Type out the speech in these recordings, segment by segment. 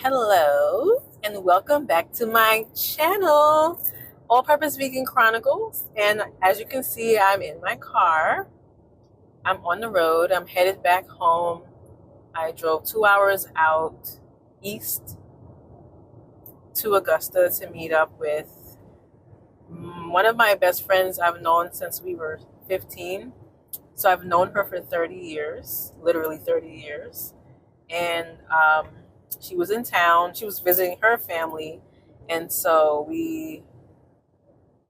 Hello and welcome back to my channel, All Purpose Vegan Chronicles. And as you can see, I'm in my car. I'm on the road. I'm headed back home. I drove 2 hours out east to Augusta to meet up with one of my best friends I've known since we were 15. So I've known her for 30 years, literally 30 years. And she was in town. She was visiting her family. And so we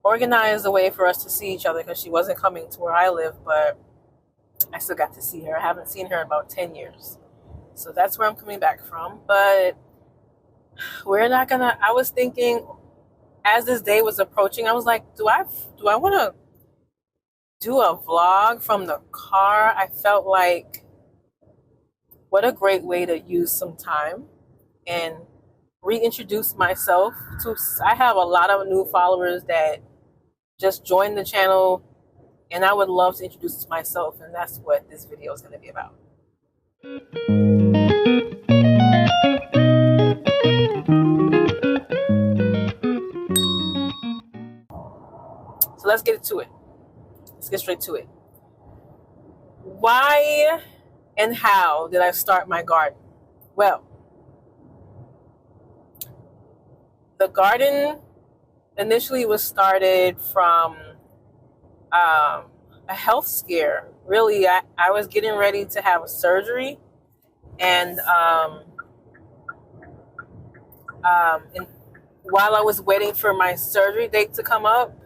organized a way for us to see each other because she wasn't coming to where I live, but I still got to see her. I haven't seen her in about 10 years. So that's where I'm coming back from. But we're not gonna, I was thinking as this day was approaching, I was like, do I want to do a vlog from the car? I felt like what a great way to use some time and reintroduce myself to. I have a lot of new followers that just joined the channel, and I would love to introduce myself, and that's what this video is going to be about. So let's get to it. Let's get straight to it. Why and how did I start my garden? Well, the garden initially was started from a health scare. Really, I was getting ready to have a surgery, and while I was waiting for my surgery date to come up,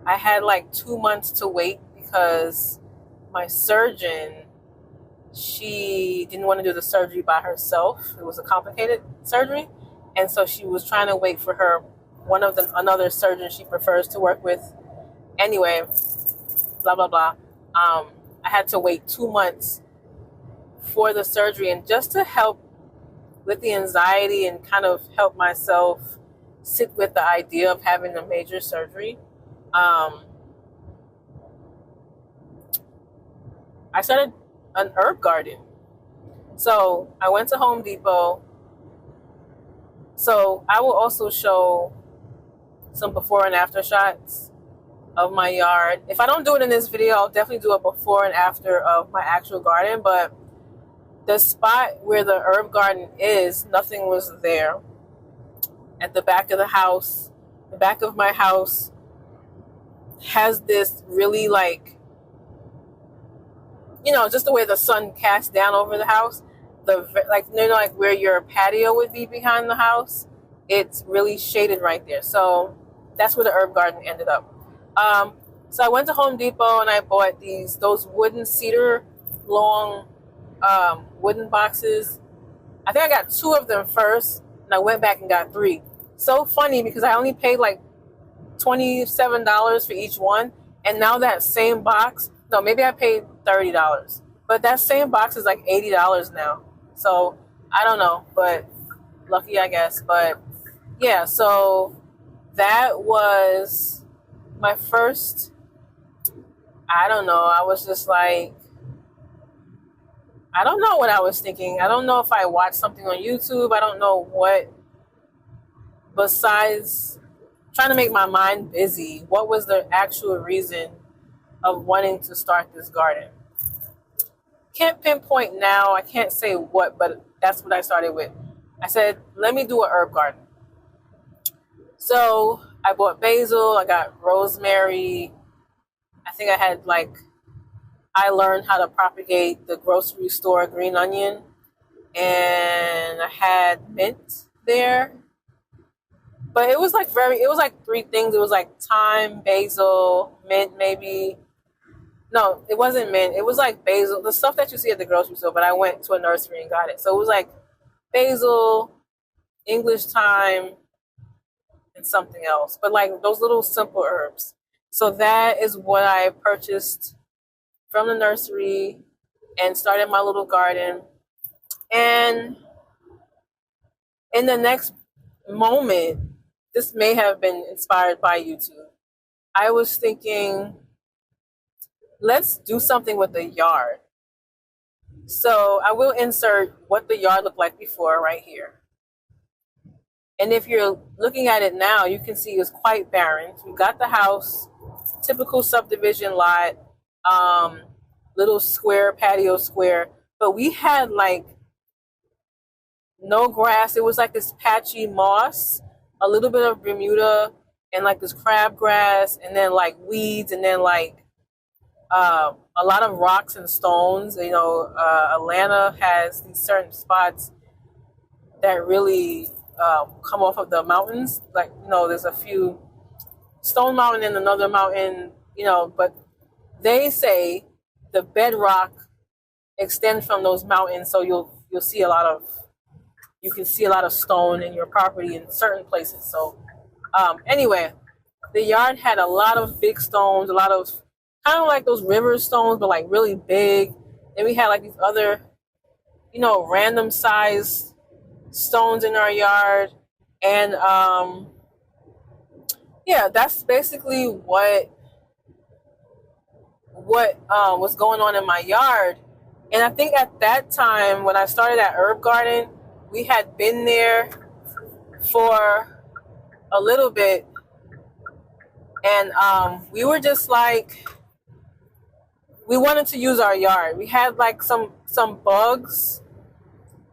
I had like 2 months to wait because my surgeon, she didn't want to do the surgery by herself. It was a complicated surgery. And so she was trying to wait for another surgeon she prefers to work with. Anyway, blah, blah, blah. I had to wait 2 months for the surgery. And just to help with the anxiety and kind of help myself sit with the idea of having a major surgery, I started an herb garden. So I went to Home Depot. So I will also show some before and after shots of my yard. If I don't do it in this video, I'll definitely do a before and after of my actual garden. But the spot where the herb garden is, nothing was there. At the back of the house, the back of my house has this really just the way the sun casts down over the house, like where your patio would be behind the house, it's really shaded right there. So that's where the herb garden ended up. So I went to Home Depot and I bought those wooden cedar long wooden boxes. I think I got 2 of them first, and I went back and got 3. So funny because I only paid like $27 for each one, and now that same box, no, maybe I paid $30, but that same box is like $80 now. So I don't know, but lucky, I guess. But yeah, so that was my first, I don't know, I was just like, I don't know what I was thinking. I don't know if I watched something on YouTube. I don't know what, besides trying to make my mind busy, what was the actual reason of wanting to start this garden? Can't pinpoint now. I can't say what, but that's what I started with. I said, let me do an herb garden. So I bought basil. I got rosemary. I think I learned how to propagate the grocery store green onion. And I had mint there. But it was like 3 things. It was like thyme, basil, mint maybe. No, it wasn't mint. It was like basil, the stuff that you see at the grocery store, but I went to a nursery and got it. So it was like basil, English thyme, and something else. But like those little simple herbs. So that is what I purchased from the nursery and started my little garden. And in the next moment, this may have been inspired by YouTube. I was thinking, let's do something with the yard. So I will insert what the yard looked like before right here. And if you're looking at it now, you can see it's quite barren. We got the house, typical subdivision lot, um, little square, patio square, but we had like no grass. It was like this patchy moss, a little bit of Bermuda, and like this crabgrass, and then like weeds, and then like a lot of rocks and stones. You know, Atlanta has these certain spots that really come off of the mountains. Like, you know, there's a few Stone Mountain and another mountain, you know, but they say the bedrock extends from those mountains, so you'll see a lot of you can see a lot of stone in your property in certain places. So anyway, the yard had a lot of big stones, a lot of kind of like those river stones, but like really big. Then we had like these other, you know, random size stones in our yard, and yeah, that's basically what was going on in my yard. And I think at that time when I started that herb garden, we had been there for a little bit, and we were just like, we wanted to use our yard. We had like some bugs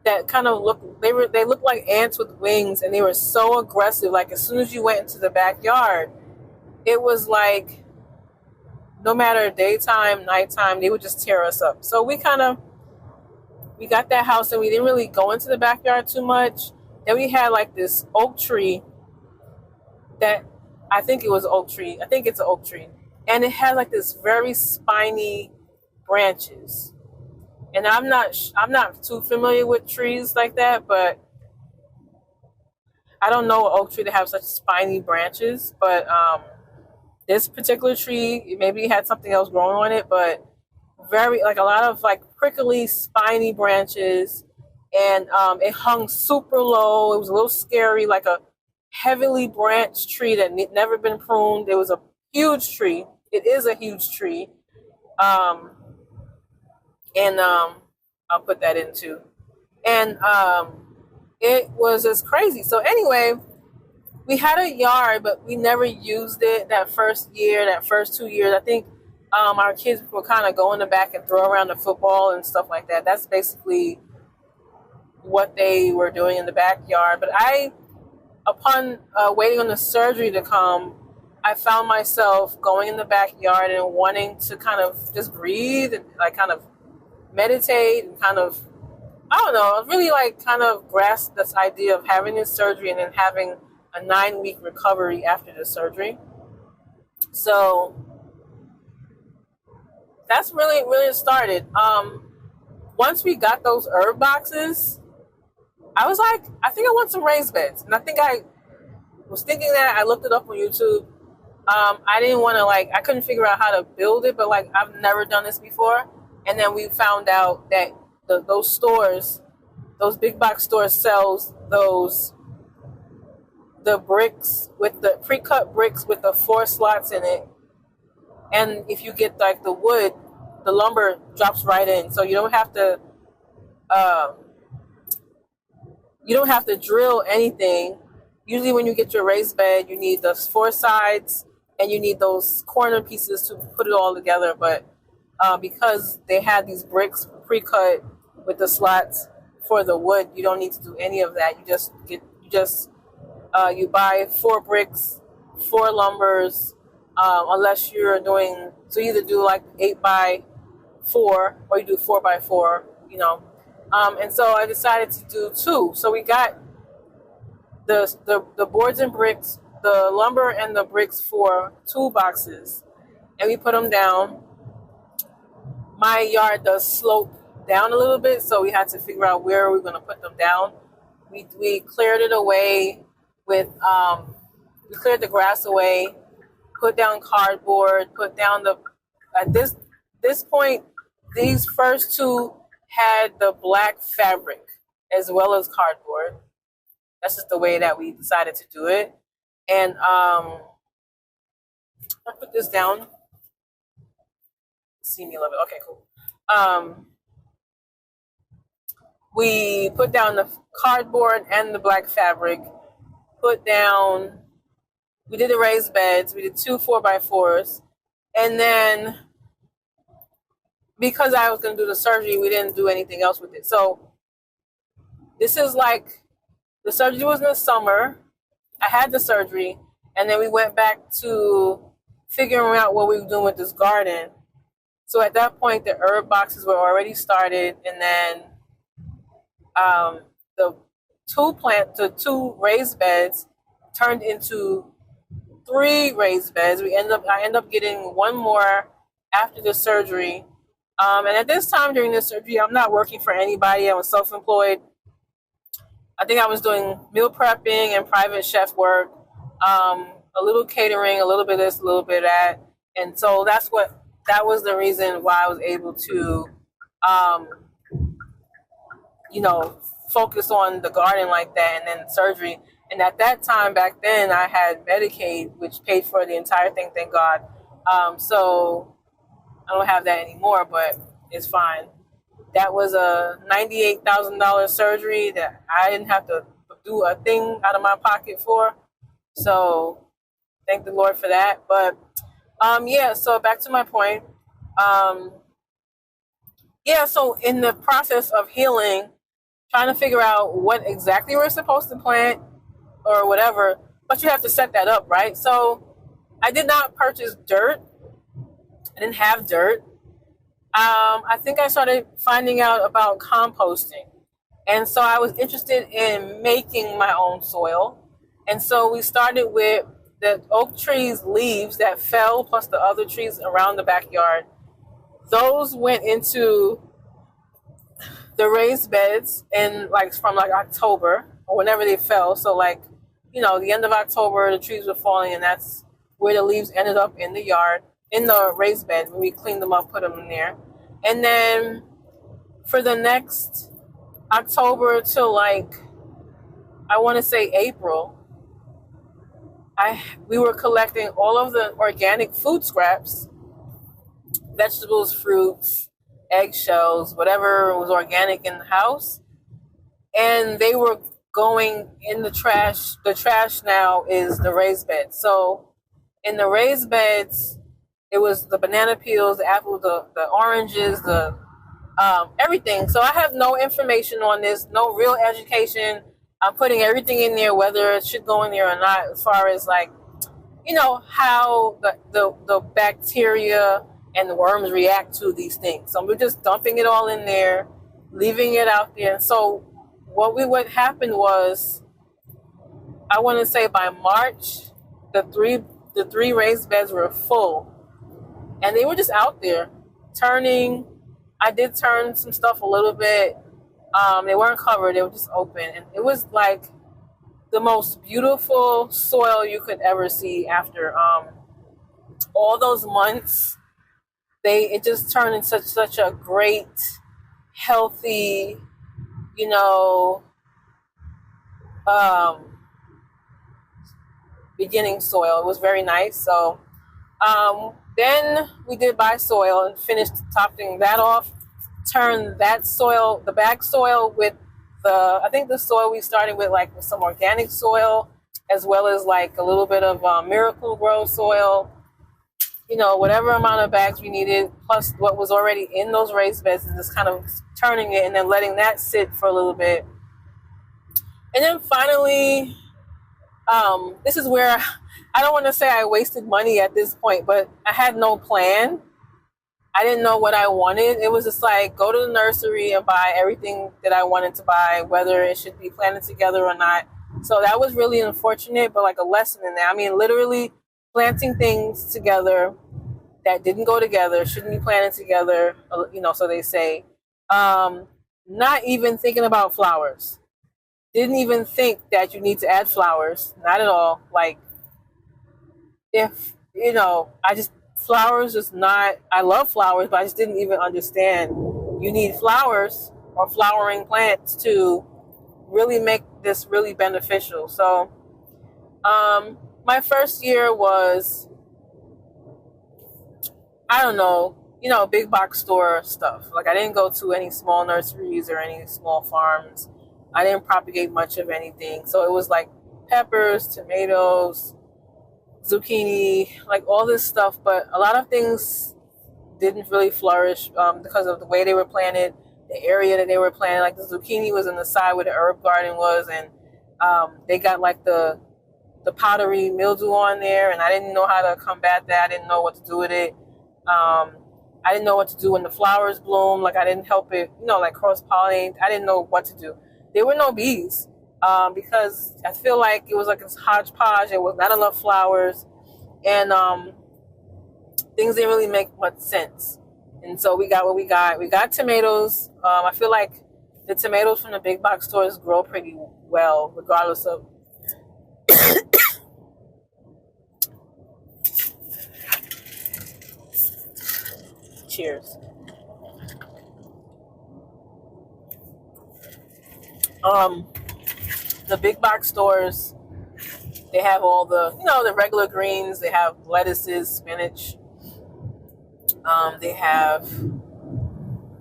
that kind of they looked like ants with wings, and they were so aggressive. Like as soon as you went into the backyard, it was like no matter daytime, nighttime, they would just tear us up. So we got that house, and we didn't really go into the backyard too much. Then we had like this oak tree that I think it was oak tree. I think it's an oak tree, and it had like this very spiny branches. And I'm not too familiar with trees like that, but I don't know an oak tree to have such spiny branches. But this particular tree, maybe it had something else growing on it, but very like a lot of like prickly, spiny branches, and it hung super low. It was a little scary, like a heavily branched tree that never been pruned. It was a huge tree. It is a huge tree, and I'll put that in too. And it was just crazy. So anyway, we had a yard, but we never used it that first year, that first 2 years. I think our kids were kind of go in the back and throw around the football and stuff like that. That's basically what they were doing in the backyard. But upon waiting on the surgery to come, I found myself going in the backyard and wanting to kind of just breathe and like kind of meditate and kind of, I don't know, really like kind of grasp this idea of having this surgery and then having a 9-week recovery after the surgery. So that's really started. Once we got those herb boxes, I was like, I think I want some raised beds. And I think I was thinking that. I looked it up on YouTube. I didn't want to I couldn't figure out how to build it, but like I've never done this before. And then we found out that those stores, those big box stores sells the bricks with the pre-cut bricks with the 4 slots in it. And if you get like the wood, the lumber drops right in. So you don't have to drill anything. Usually when you get your raised bed, you need those 4 sides and you need those corner pieces to put it all together. But because they had these bricks pre-cut with the slots for the wood, you don't need to do any of that. You buy 4 bricks, 4 lumbers, unless you're doing, so you either do like 8x4 or you do 4x4, you know. And so I decided to do 2. So we got the boards and bricks, the lumber and the bricks for 2 boxes, and we put them down. My yard does slope down a little bit, so we had to figure out where we're going to put them down. We cleared it away with we cleared the grass away, put down cardboard, put down at this point, these first 2 had the black fabric as well as cardboard. That's just the way that we decided to do it. And I put this down. See me a little bit. Okay, cool. We put down the cardboard and the black fabric, put down, we did the raised beds, we did 2 4x4s, and then because I was going to do the surgery, we didn't do anything else with it. So this is like, the surgery was in the summer. I had the surgery, and then we went back to figuring out what we were doing with this garden. So at that point, the herb boxes were already started, and then the two raised beds turned into 3 raised beds. I end up getting one more after the surgery. And at this time during the surgery, I'm not working for anybody. I was self-employed. I think I was doing meal prepping and private chef work, a little catering, a little bit of this, a little bit of that. And so that was the reason why I was able to, focus on the garden like that, and then surgery. And at that time back then, I had Medicaid, which paid for the entire thing, thank God. So I don't have that anymore, but it's fine. That was a $98,000 surgery that I didn't have to do a thing out of my pocket for. So thank the Lord for that. But so back to my point. So in the process of healing, trying to figure out what exactly we're supposed to plant or whatever, but you have to set that up, right? So I did not purchase dirt. I didn't have dirt. I think I started finding out about composting. And so I was interested in making my own soil. And so we started with the oak tree's leaves that fell, plus the other trees around the backyard. Those went into the raised beds from October or whenever they fell. So the end of October, the trees were falling, and that's where the leaves ended up in the yard, in the raised bed. When we cleaned them up, put them in there. And then for the next October to I want to say April, we were collecting all of the organic food scraps, vegetables, fruits, eggshells, whatever was organic in the house, and they were going in the trash. The trash now is the raised beds. So in the raised beds, it was the banana peels, the apples, the oranges, the everything. So I have no information on this, no real education. I'm putting everything in there, whether it should go in there or not, as far as how the bacteria and the worms react to these things. So we're just dumping it all in there, leaving it out there. So what happened was, I want to say by March, the three raised beds were full, and they were just out there turning. I did turn some stuff a little bit. They weren't covered; they were just open, and it was like the most beautiful soil you could ever see. After all those months, it just turned into such a great, healthy, beginning soil. It was very nice. So then we did buy soil and finished topping that off. Turned that soil, the back soil, with I think the soil we started with, with some organic soil, as well as a little bit of Miracle Grow soil. Whatever amount of bags we needed, plus what was already in those raised beds, and just kind of turning it and then letting that sit for a little bit. And then finally, this is where I don't want to say I wasted money at this point, but I had no plan. I didn't know what I wanted. It was just go to the nursery and buy everything that I wanted to buy, whether it should be planted together or not. So that was really unfortunate, but a lesson in that. I mean, literally planting things together that didn't go together, shouldn't be planted together, so they say. Not even thinking about flowers. Didn't even think that you need to add flowers. Not at all. Flowers is not, I love flowers, but I just didn't even understand you need flowers or flowering plants to really make this really beneficial. So, my first year was, I don't know, big box store stuff. I didn't go to any small nurseries or any small farms. I didn't propagate much of anything. So it was peppers, tomatoes, zucchini, like all this stuff. But a lot of things didn't really flourish because of the way they were planted, the area that they were planted. Like the zucchini was in the side where the herb garden was, and they got like the powdery mildew on there, and I didn't know how to combat that. I didn't know what to do with it. I didn't know what to do when the flowers bloom. Like I didn't help it, like cross-pollinate. I didn't know what to do. There were no bees because I feel like it was like this hodgepodge. There was not enough flowers, and things didn't really make much sense. And so we got what we got. We got tomatoes. I feel like the tomatoes from the big box stores grow pretty well, regardless of cheers. The big box stores, they have all the regular greens. They have lettuces, spinach. They have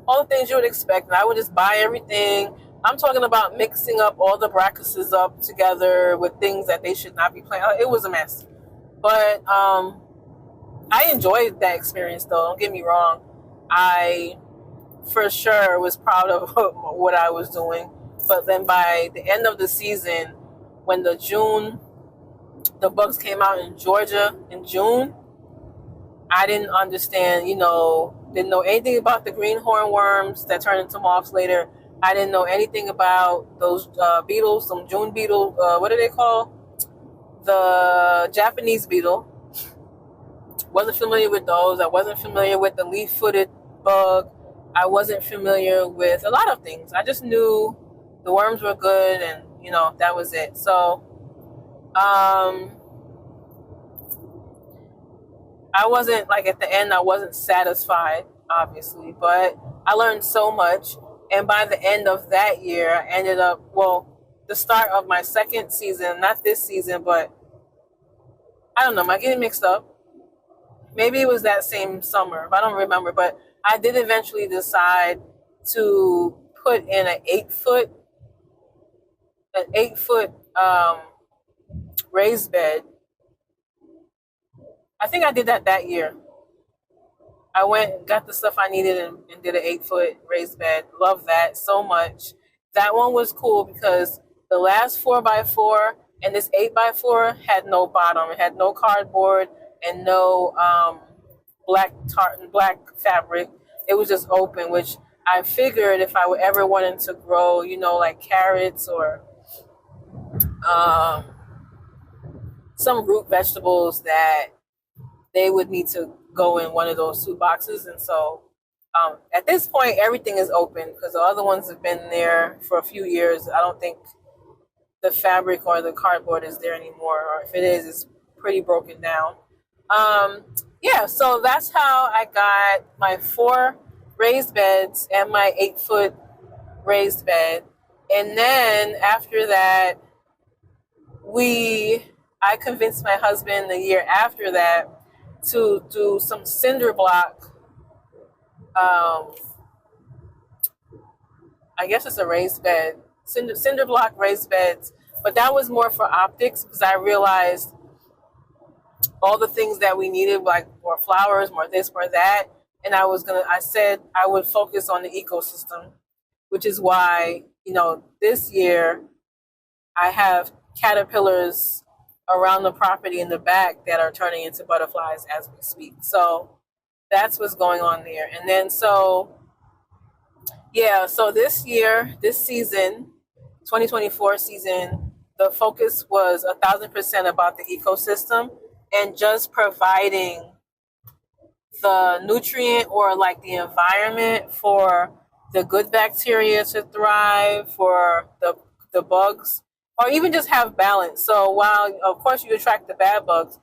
all the things you would expect. And I would just buy everything. I'm talking about mixing up all the brassicaceae up together with things that they should not be playing. It was a mess. But I enjoyed that experience, though. Don't get me wrong. I, for sure, was proud of what I was doing. But then by the end of the season, when the bugs came out in Georgia in June, I didn't understand, didn't know anything about the green hornworms that turned into moths later. I didn't know anything about those beetles, some June beetle. What are they called? The Japanese beetle. Wasn't familiar with those. I wasn't familiar with the leaf-footed bug. I wasn't familiar with a lot of things. I just knew the worms were good, and that was it. So I wasn't, like, at the end I wasn't satisfied, obviously, but I learned so much. And by the end of that year, I ended up, the start of my second season, not this season, but I don't know, am I getting mixed up? Maybe it was that same summer. I don't remember, but I did eventually decide to put in an 8-foot raised bed. I think I did that year. I went and got the stuff I needed and did an 8-foot raised bed. Love that so much. That one was cool because the last 4x4 and this 8x4 had no bottom. It had no cardboard and no black fabric. It was just open, which I figured if I would ever wanted to grow, like carrots or some root vegetables, that they would need to go in one of those 2 boxes. And so at this point, everything is open because the other ones have been there for a few years. I don't think the fabric or the cardboard is there anymore, or if it is, it's pretty broken down. So that's how I got my 4 raised beds and my 8-foot raised bed. And then after that, I convinced my husband the year after that to do some cinder block. I guess it's a raised bed, cinder block raised beds. But that was more for optics because I realized all the things that we needed, like more flowers, more this, more that. And I said I would focus on the ecosystem, which is why, this year I have caterpillars around the property in the back that are turning into butterflies as we speak. So that's what's going on there. And then so this season, 2024 season, the focus was 1,000% about the ecosystem and just providing the nutrient or like the environment for the good bacteria to thrive, for the bugs, or even just have balance. So while, of course, you attract the bad bugs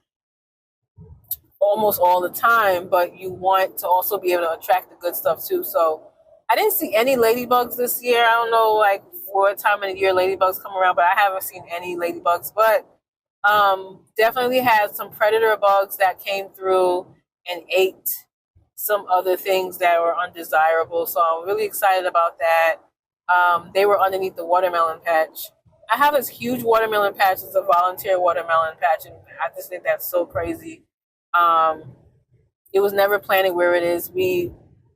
almost all the time, but you want to also be able to attract the good stuff too. So I didn't see any ladybugs this year. I don't know like what time of the year ladybugs come around, but I haven't seen any ladybugs. But definitely had some predator bugs that came through and ate some other things that were undesirable. So I'm really excited about that. They were underneath the watermelon patch. I have this huge watermelon patch. It's a volunteer watermelon patch, and I just think that's so crazy. Um, it was never planted where it is. We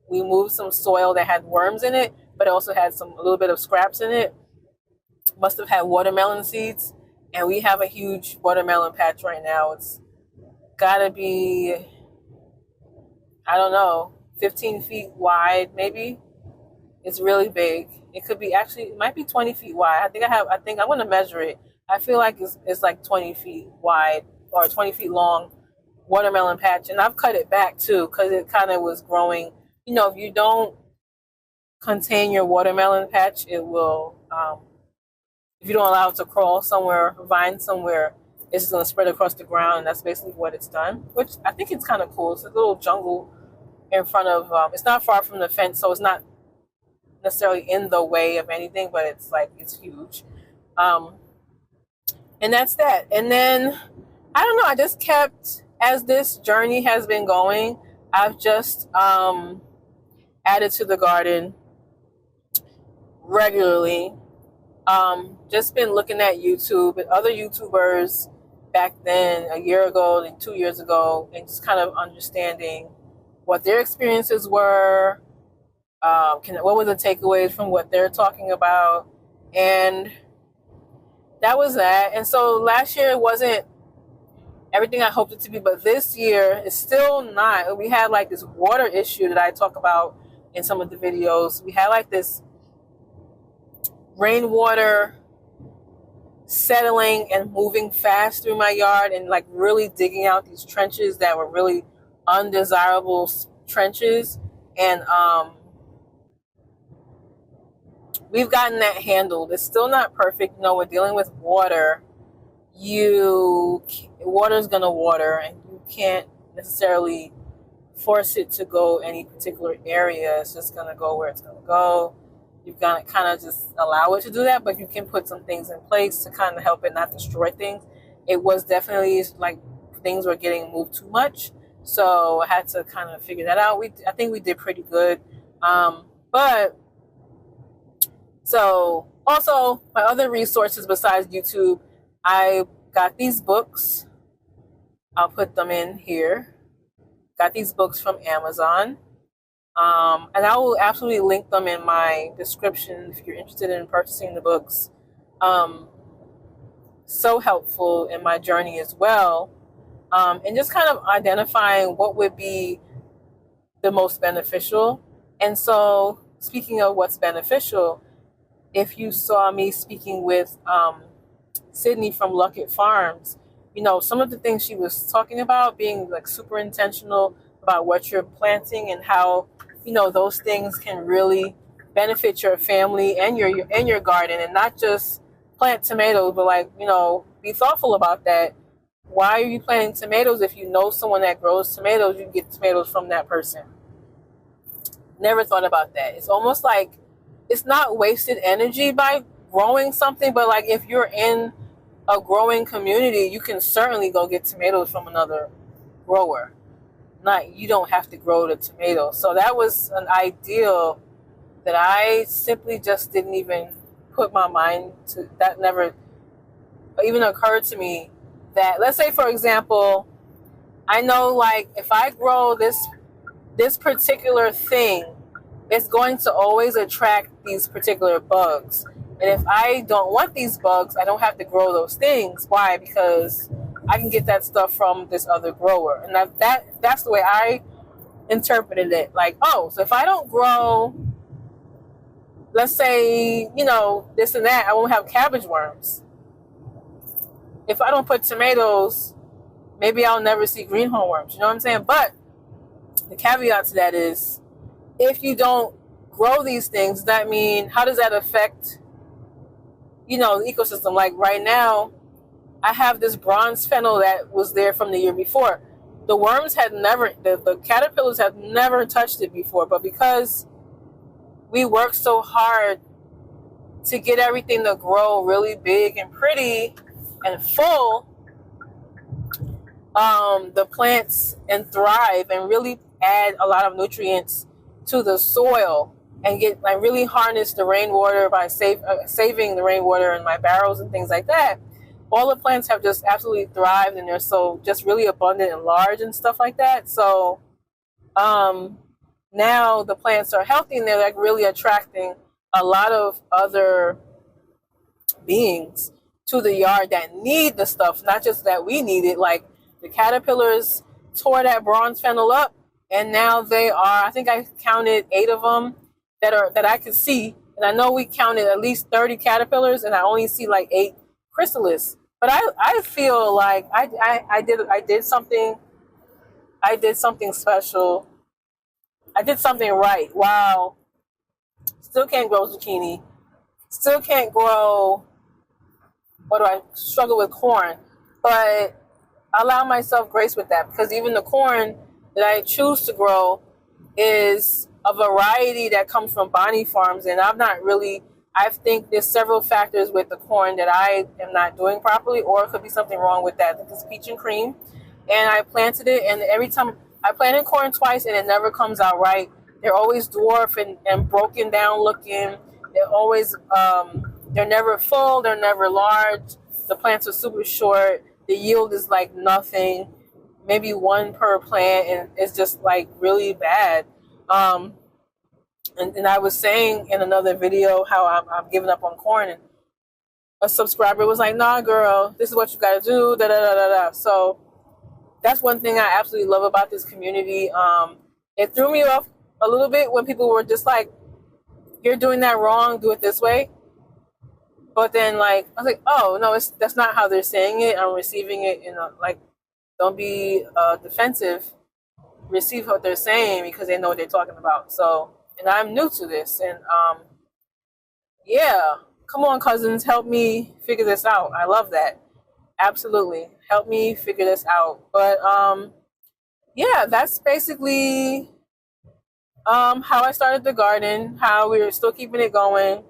moved some soil that had worms in it, but it also had a little bit of scraps in it. Must have had watermelon seeds, and we have a huge watermelon patch right now. It's gotta be, I don't know, 15 feet wide maybe. It's really big. It could be, actually, it might be 20 feet wide. I think I'm gonna measure it. I feel like it's like 20 feet wide or 20 feet long watermelon patch, and I've cut it back too because it kind of was growing. If you don't contain your watermelon patch, it will. If you don't allow it to crawl somewhere, vine somewhere, it's just gonna spread across the ground, and that's basically what it's done. Which I think it's kind of cool. It's a little jungle in front of. It's not far from the fence, so it's not necessarily in the way of anything, but it's huge. And that's that. And then I don't know. I just kept, as this journey has been going, I've just added to the garden regularly. Just been looking at YouTube and other YouTubers back then, a year ago and 2 years ago, and just kind of understanding what their experiences were. What were the takeaways from what they're talking about? And that was that. And so last year it wasn't everything I hoped it to be, but this year it's still not. We had like this water issue that I talk about in some of the videos. We had like this rainwater settling and moving fast through my yard and like really digging out these trenches that were really undesirable trenches. And we've gotten that handled. It's still not perfect. We're dealing with water. Water's gonna water, and you can't necessarily force it to go any particular area. It's just gonna go where it's gonna go. You've got to kind of just allow it to do that, but you can put some things in place to kind of help it not destroy things. It was definitely like things were getting moved too much, so I had to kind of figure that out. I think we did pretty good. But so also my other resources besides YouTube, I got these books. I'll put them in here. Got these books from Amazon. And I will absolutely link them in my description if you're interested in purchasing the books. So helpful in my journey as well. And just kind of identifying what would be the most beneficial. And so, speaking of what's beneficial, if you saw me speaking with Sydney from Luckett Farms, some of the things she was talking about, being like super intentional about what you're planting and how those things can really benefit your family and your garden, and not just plant tomatoes, but be thoughtful about that. Why are you planting tomatoes? If you know someone that grows tomatoes, you get tomatoes from that person. Never thought about that. It's almost like it's not wasted energy by growing something, but like if you're in a growing community, you can certainly go get tomatoes from another grower. You don't have to grow the tomatoes. So that was an ideal that I simply just didn't even put my mind to. That never even occurred to me. That, let's say, for example, I know like if I grow this particular thing, it's going to always attract these particular bugs. And if I don't want these bugs, I don't have to grow those things. Why? Because I can get that stuff from this other grower. And that's the way I interpreted it. Like, so if I don't grow, let's say, this and that, I won't have cabbage worms. If I don't put tomatoes, maybe I'll never see green hornworms. You know what I'm saying? But the caveat to that is, if you don't grow these things, does that mean, how does that affect, the ecosystem? Like right now, I have this bronze fennel that was there from the year before. The worms had never, the caterpillars had never touched it before, but because we worked so hard to get everything to grow really big and pretty and full, the plants and thrive and really add a lot of nutrients to the soil. and get like really harness the rainwater by saving the rainwater in my barrels and things like that. All the plants have just absolutely thrived, and they're so just really abundant and large and stuff like that. So now the plants are healthy, and they're like really attracting a lot of other beings to the yard that need the stuff, not just that we need it. Like the caterpillars tore that bronze fennel up, and now they are, I think I counted 8 of them that I could see, and I know we counted at least 30 caterpillars, and I only see like 8 chrysalis. But I feel like I did something special. I did something right. Wow. Still can't grow zucchini. Still can't grow, what do I struggle with, corn. But I allow myself grace with that, because even the corn that I choose to grow is a variety that comes from Bonnie Farms, and I think there's several factors with the corn that I am not doing properly, or it could be something wrong with that. It's peach and cream, and I planted it, and every time I planted corn twice, and it never comes out right. They're always dwarf and broken down looking. They're always they're never full. They're never large. The plants are super short. The yield is like nothing, maybe 1 per plant, and it's just like really bad. And I was saying in another video how I'm giving up on corn, and a subscriber was like, "Nah, girl, this is what you got to do." Da da da da da. So that's one thing I absolutely love about this community. It threw me off a little bit when people were just like, "You're doing that wrong. Do it this way." But then, like, I was like, "Oh no, that's not how they're saying it. I'm receiving it in like, don't be defensive. Receive what they're saying, because they know what they're talking about." So, and I'm new to this, and yeah, come on, cousins, help me figure this out. I love that. Absolutely, help me figure this out. But yeah, that's basically how I started the garden. How we're still keeping it going.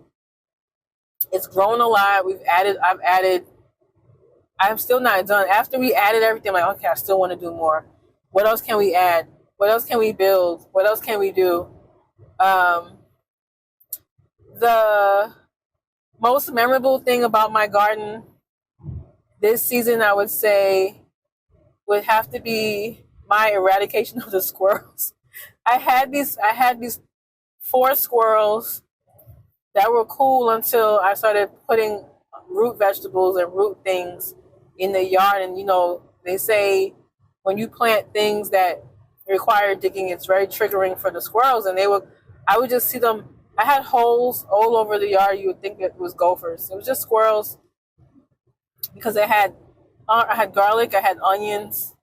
It's grown a lot. I'm still not done. After we added everything, I'm like, okay, I still want to do more. What else can we add? What else can we build? What else can we do? The most memorable thing about my garden this season, I would say, would have to be my eradication of the squirrels. I had these 4 squirrels that were cool until I started putting root vegetables and root things in the yard. And they say when you plant things that require digging, it's very triggering for the squirrels. And I would just see them. I had holes all over the yard. You would think it was gophers. It was just squirrels, because I had garlic, I had onions,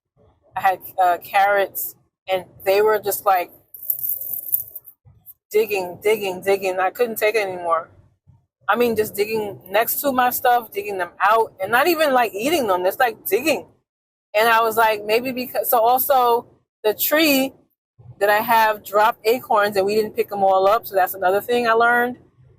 I had carrots, and they were just like digging. I couldn't take it anymore. I mean, just digging next to my stuff, digging them out, and not even like eating them. Just like digging. And I was like, maybe because, so also the tree that I have dropped acorns, and we didn't pick them all up. So that's another thing I learned.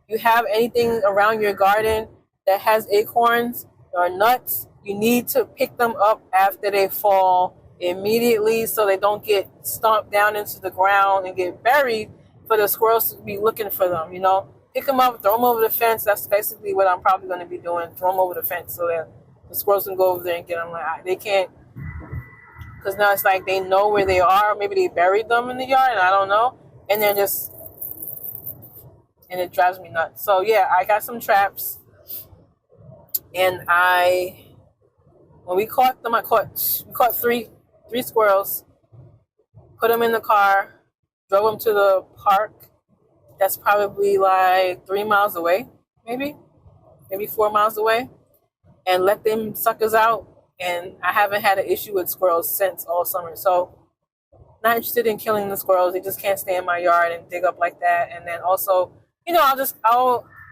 You have anything around your garden that has acorns or nuts, you need to pick them up after they fall immediately, so they don't get stomped down into the ground and get buried for the squirrels to be looking for them. Pick them up, throw them over the fence. That's basically what I'm probably going to be doing. Throw them over the fence so that the squirrels can go over there and get them. Like, they can't, because now it's like they know where they are. Maybe they buried them in the yard, and I don't know. And it drives me nuts. So yeah, I got some traps, and when we caught them, we caught three squirrels, put them in the car, drove them to the park. That's probably like 3 miles away, maybe 4 miles away, and let them suckers out. And I haven't had an issue with squirrels since all summer. So not interested in killing the squirrels. They just can't stay in my yard and dig up like that. And then also,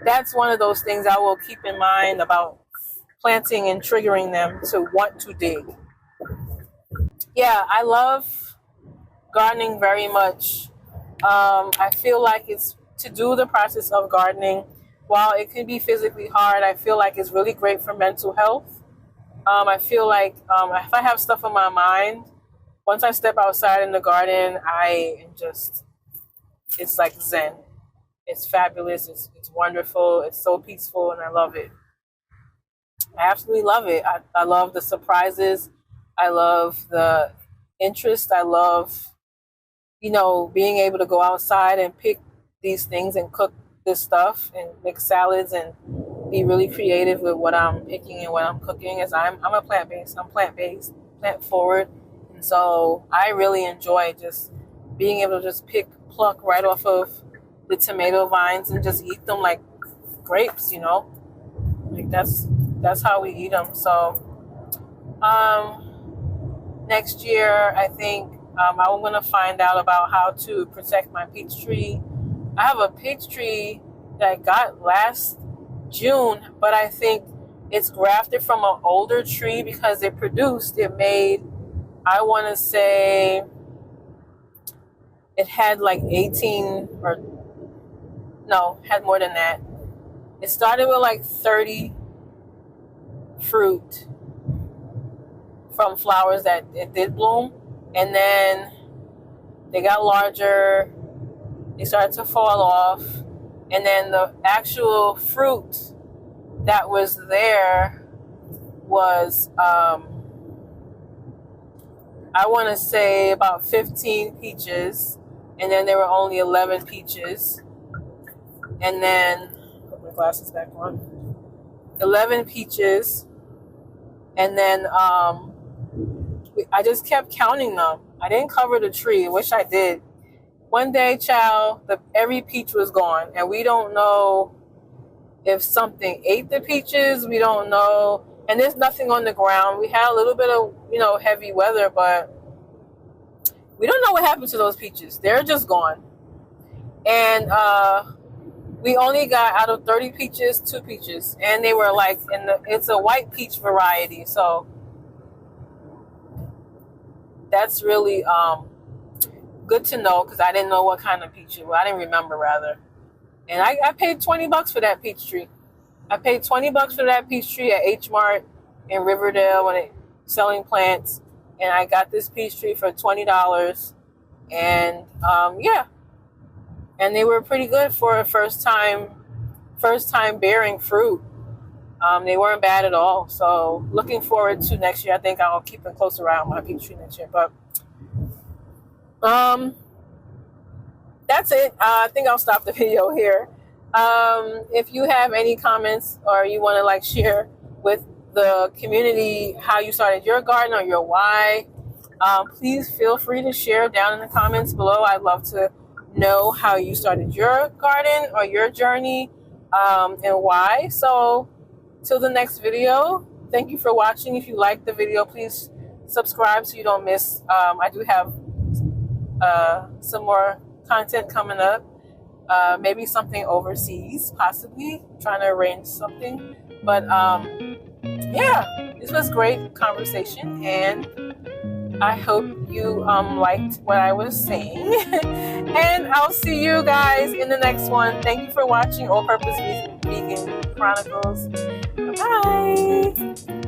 that's one of those things I will keep in mind about planting and triggering them to want to dig. Yeah, I love gardening very much. I feel like it's to do the process of gardening. While it can be physically hard, I feel like it's really great for mental health. I feel like if I have stuff on my mind, once I step outside in the garden, it's like Zen. It's fabulous. It's wonderful. It's so peaceful, and I love it. I absolutely love it. I love the surprises. I love the interest. I love, being able to go outside and pick these things and cook this stuff and make salads and be really creative with what I'm picking and what I'm cooking. As I'm a plant-based, plant forward. And so I really enjoy just being able to just pluck right off of the tomato vines and just eat them like grapes, like that's how we eat them. So next year, I think I'm going to find out about how to protect my peach tree. I have a peach tree that I got last June, but I think it's grafted from an older tree because it made, I want to say, it had like 18 or no, had more than that. It started with like 30 fruit from flowers that it did bloom, and then they got larger, they started to fall off, and then the actual fruit that was there was I want to say about 15 peaches, and then there were only 11 peaches, and then put my glasses back on, 11 peaches, and then I just kept counting them. I didn't cover the tree. I wish I did. One day, child, every peach was gone, and we don't know if something ate the peaches. We don't know, and there's nothing on the ground. We had a little bit of, heavy weather, but we don't know what happened to those peaches. They're just gone. And we only got out of 30 peaches, 2 peaches, and they were like it's a white peach variety, so that's really good to know because I didn't know what kind of peach it was. I didn't remember, rather. And I paid $20 for that peach tree. I paid $20 for that peach tree at H Mart in Riverdale when it selling plants, and I got this peach tree for $20. And yeah, and they were pretty good for a first time bearing fruit. They weren't bad at all. So looking forward to next year. I think I'll keep a closer eye on my peach tree next year. But that's it. I think I'll stop the video here. If you have any comments or you want to share with the community how you started your garden or your why, please feel free to share down in the comments below. I'd love to know how you started your garden or your journey, and why. So till the next video, thank you for watching. If you liked the video, please subscribe so you don't miss. I do have some more content coming up, maybe something overseas, possibly trying to arrange something. But yeah, this was great conversation, and I hope you liked what I was saying. And I'll see you guys in the next one. Thank you for watching All Purpose Vegan Chronicles. Bye.